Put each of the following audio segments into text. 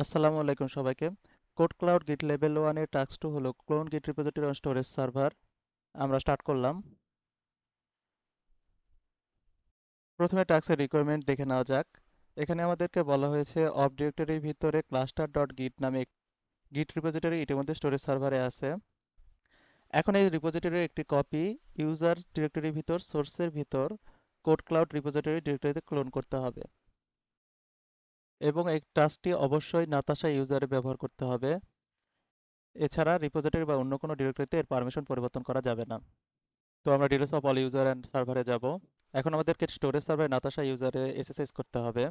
আসসালামু আলাইকুম সবাইকে। কোড ক্লাউড গিট লেভেল 1 এর টাস্ক 2 হলো ক্লোন গিট রিপোজিটরি অন স্টোরেজ সার্ভার। আমরা স্টার্ট করলাম। প্রথমে টাস্কের রিকোয়ারমেন্ট দেখে নেওয়া যাক। এখানে আমাদেরকে বলা হয়েছে অব ডিরেক্টরির ভিতরে ক্লাস্টার ডট গিট নামে গিট রিপোজিটরি ইতিমধ্যে স্টোরেজ সার্ভারে আছে। এখন এই রিপোজিটরির একটি কপি ইউজার ডিরেক্টরির ভিতর সোর্সের ভিতর কোড ক্লাউড রিপোজিটরি ডিরেক্টরিতে ক্লোন করতে হবে এবং এই টাস্কটি অবশ্যই নাতাশা ইউজারে ব্যবহার করতে হবে। এছাড়া রিপোজিটরি বা অন্য কোনো ডিরেক্টরিতে এর পারমিশন পরিবর্তন করা যাবে না। তো আমরা details of all user and সার্ভারে যাব। এখন আমাদেরকে স্টোরেজ সার্ভারে নাতাশা ইউজারে এসএসএস করতে হবে।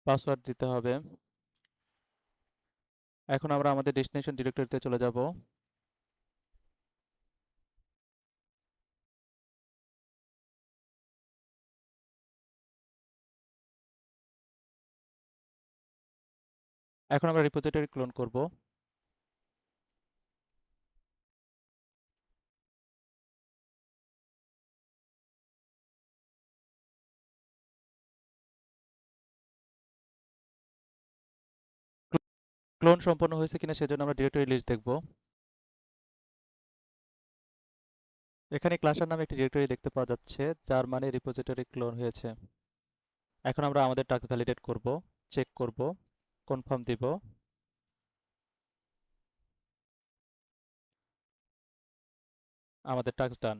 পাসওয়ার্ড দিতে হবে। এখন আমরা আমাদের ডেস্টিনেশন ডিরেক্টরিতে চলে যাব। এখন আমরা রিপোজিটরি ক্লোন করব। ক্লোন সম্পন্ন হয়েছে কিনা সেজন্য আমরা ডিরেক্টরি লিস্ট দেখব। এখানে ক্লাসের নামে একটি ডিরেক্টরি দেখতে পাওয়া যাচ্ছে, যার মানে রিপোজিটরি ক্লোন হয়েছে। এখন আমরা আমাদের টাস্ক ভ্যালিডেট করব, চেক করব, কনফার্ম দিব। আমাদের টাস্ক ডান।